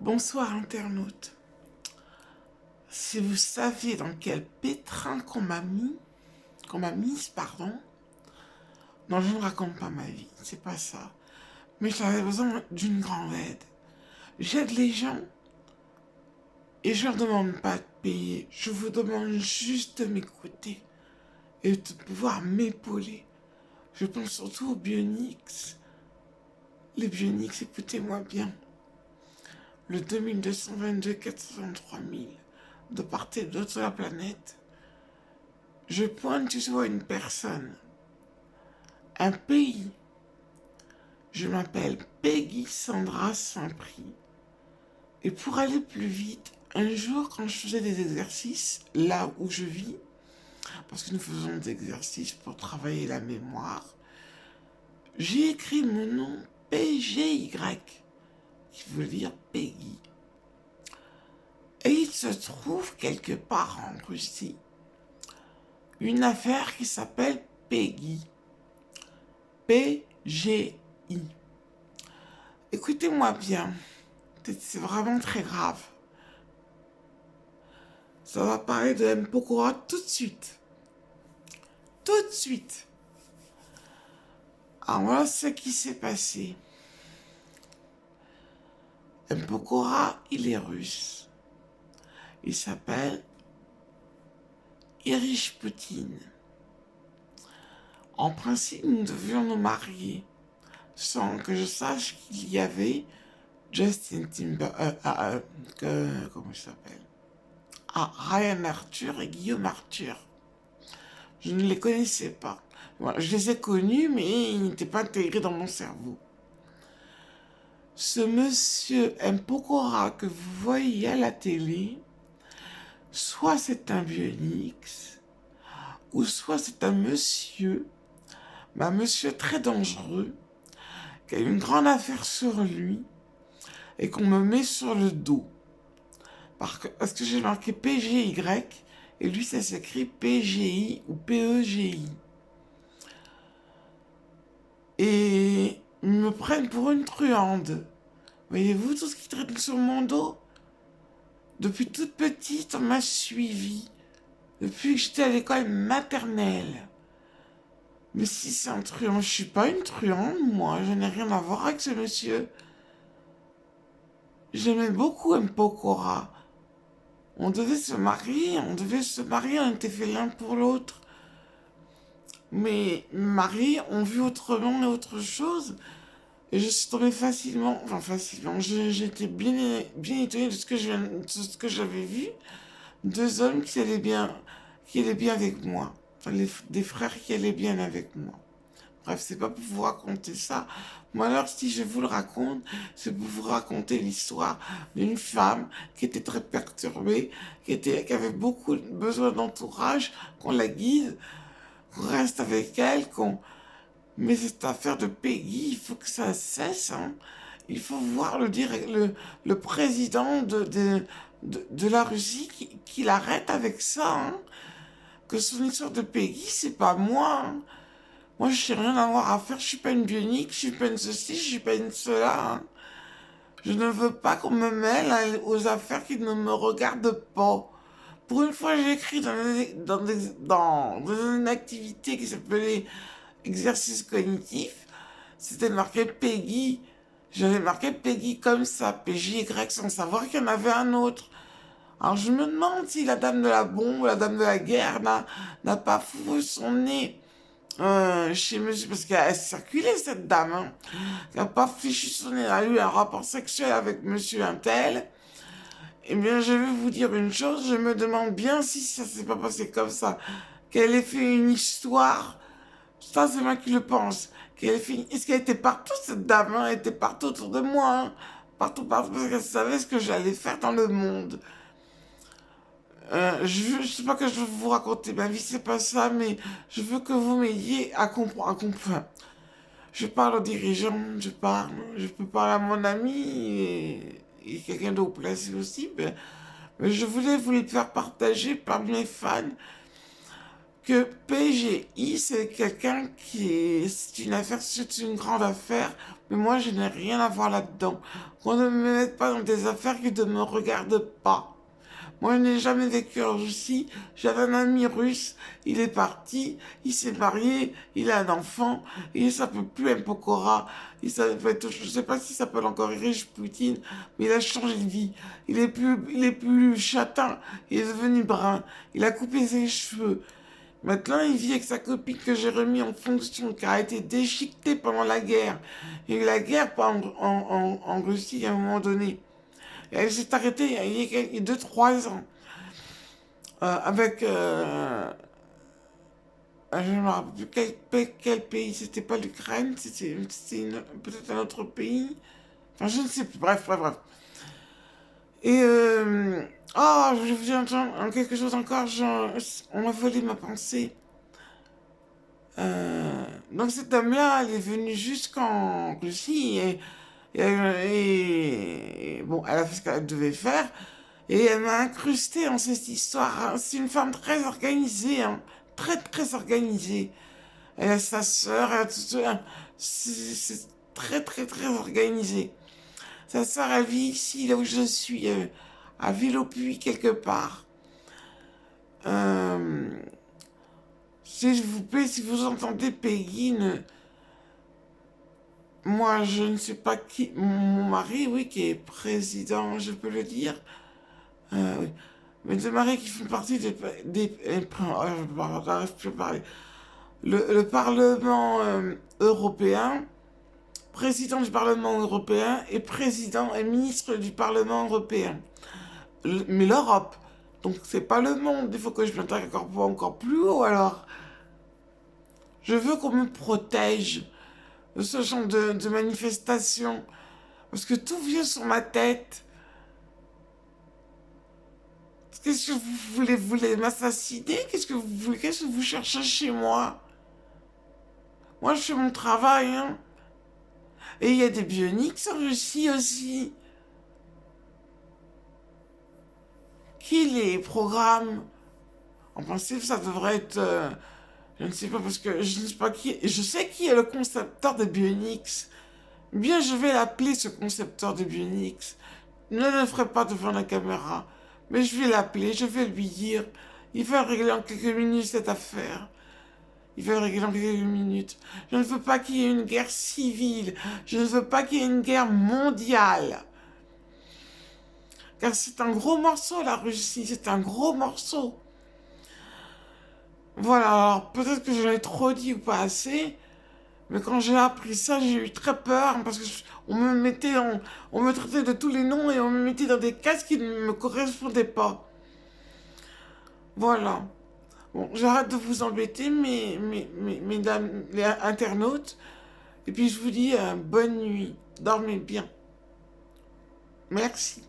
Bonsoir internaute. Si vous saviez dans quel pétrin qu'on m'a mise, pardon. Non, je ne raconte pas ma vie, c'est pas ça. Mais j'avais besoin d'une grande aide. J'aide les gens et je leur demande pas de payer. Je vous demande juste de m'écouter et de pouvoir m'épauler. Je pense surtout aux Bionix. Les Bionix, écoutez-moi bien. Le 2222 423 000 de part et d'autre de la planète. Je pointe du doigt une personne, un pays. Je m'appelle Peggy Sandra Saint-Prix. Et pour aller plus vite, un jour quand je faisais des exercices, là où je vis, parce que nous faisons des exercices pour travailler la mémoire, j'ai écrit mon nom PGY, qui veut dire Peggy. Et il se trouve quelque part en Russie une affaire qui s'appelle Peggy. P-G-I. Écoutez-moi bien, c'est vraiment très grave. Ça va parler de M. Pokora tout de suite. Tout de suite. Alors voilà ce qui s'est passé. M. Pokora, il est russe. Il s'appelle Irish Poutine. En principe, nous devions nous marier sans que je sache qu'il y avait Justin Timberlake, comment il s'appelle? Ah, Ryan Arthur et Guillaume Arthur. Je ne les connaissais pas. Voilà, je les ai connus, mais ils n'étaient pas intégrés dans mon cerveau. Ce monsieur M. Pokora que vous voyez à la télé, soit c'est un Bionix, ou soit c'est un monsieur, mais un monsieur très dangereux, qui a une grande affaire sur lui, et qu'on me met sur le dos. Parce que j'ai marqué PGY, et lui ça s'écrit PGI ou PEGI. Et ils me prennent pour une truande. Voyez-vous tout ce qui traîne sur mon dos? Depuis toute petite, on m'a suivi. Depuis que j'étais à l'école maternelle. Mais si c'est un truand, je suis pas une truande, moi. Je n'ai rien à voir avec ce monsieur. J'aimais beaucoup M. Pokora. On devait se marier, on était fait l'un pour l'autre. Mais mariés, on vit autrement et autre chose. Et je suis tombée facilement, j'étais bien étonnée de ce que j'avais vu. Deux hommes qui allaient bien avec moi. Enfin, des frères qui allaient bien avec moi. Bref, c'est pas pour vous raconter ça. Moi alors, si je vous le raconte, c'est pour vous raconter l'histoire d'une femme qui était très perturbée, qui avait beaucoup besoin d'entourage, qu'on la guide, qu'on reste avec elle, Mais cette affaire de Peggy, il faut que ça cesse, hein. Il faut voir le président de la Russie qu'il arrête avec ça, hein. Que son histoire de Peggy, c'est pas moi, hein. Moi, je n'ai rien à voir à faire, je suis pas une bionique, je suis pas une ceci, je suis pas une cela, hein. Je ne veux pas qu'on me mêle aux affaires qui ne me regardent pas. Pour une fois, j'ai écrit dans une activité qui s'appelait exercice cognitif, c'était marqué Peggy. J'avais marqué Peggy comme ça, PJY, sans savoir qu'il y en avait un autre. Alors je me demande si la dame de la bombe, la dame de la guerre n'a pas foutu son nez chez monsieur, parce qu'elle circulait cette dame, hein. Elle n'a pas fichu son nez, elle a eu un rapport sexuel avec monsieur Untel. Eh bien, je vais vous dire une chose, je me demande bien si ça s'est pas passé comme ça, qu'elle ait fait une histoire. Ça, c'est moi qui le pense. Est-ce qu'elle était partout, cette dame, hein? Elle était partout autour de moi, hein? Partout, partout, parce qu'elle savait ce que j'allais faire dans le monde. Je sais pas que je veux vous raconter ma vie, c'est pas ça, mais je veux que vous m'aidiez à comprendre. Je parle aux dirigeants, je peux parler à mon ami et quelqu'un d'autre placé aussi, mais je voulais vous les faire partager par mes fans que PGI, c'est quelqu'un qui est... C'est une affaire, c'est une grande affaire, mais moi, je n'ai rien à voir là-dedans. Qu'on ne me mette pas dans des affaires qui ne me regardent pas. Moi, je n'ai jamais vécu en Russie. J'avais un ami russe, il est parti, il s'est marié, il a un enfant, il s'appelle plus M. Pokora. Je ne sais pas s'il s'appelle encore Erich Poutine, mais il a changé de vie. Il est plus châtain, il est devenu brun. Il a coupé ses cheveux. Maintenant, il vit avec sa copine que j'ai remis en fonction, qui a été déchiquetée pendant la guerre. Il y a eu la guerre en Russie à un moment donné. Et elle s'est arrêtée il y a 2-3 ans. Avec... je ne me rappelle plus quel pays. C'était pas l'Ukraine, c'était peut-être un autre pays. Enfin, je ne sais plus. Bref, bref, bref. Et... oh, je viens d'entendre quelque chose encore. On m'a volé ma pensée. Donc cette dame-là, elle est venue jusqu'en Russie et bon, elle a fait ce qu'elle devait faire et elle m'a incrusté dans cette histoire. C'est une femme très organisée, hein, très très organisée. Elle a sa sœur, elle a tout ça. C'est très très très organisé. Sa sœur, elle vit ici, là où je suis, à Villeaupuy quelque part. S'il vous plaît, si vous entendez Pégine, moi je ne sais pas qui, mon mari, oui, qui est président, je peux le dire, oui. Mais des maris qui font partie j'arrive plus à parler. Le Parlement européen, président du Parlement européen et président et ministre du Parlement européen. Mais l'Europe, donc c'est pas le monde, il faut que je m'intègre encore plus haut alors. Je veux qu'on me protège de ce genre de manifestation. Parce que tout vient sur ma tête. Qu'est-ce que vous voulez? Vous voulez m'assassiner? Qu'est-ce que vous voulez? Qu'est-ce que vous cherchez chez moi? Moi, je fais mon travail, hein. Et il y a des bioniques en Russie aussi. Qui les programme? En principe, ça devrait être... je ne sais pas, parce que je ne sais pas qui... Je sais qui est le concepteur de Bionix. Bien, je vais l'appeler, ce concepteur de Bionix. Ne le ferai pas devant la caméra. Mais je vais l'appeler, je vais lui dire. Il va régler en quelques minutes cette affaire. Il va régler en quelques minutes. Je ne veux pas qu'il y ait une guerre civile. Je ne veux pas qu'il y ait une guerre mondiale. Car c'est un gros morceau, la Russie. C'est un gros morceau. Voilà, alors peut-être que j'en ai trop dit ou pas assez. Mais quand j'ai appris ça, j'ai eu très peur parce que on me traitait de tous les noms et on me mettait dans des cases qui ne me correspondaient pas. Voilà. Bon, j'arrête de vous embêter, mesdames, les internautes. Et puis je vous dis bonne nuit. Dormez bien. Merci.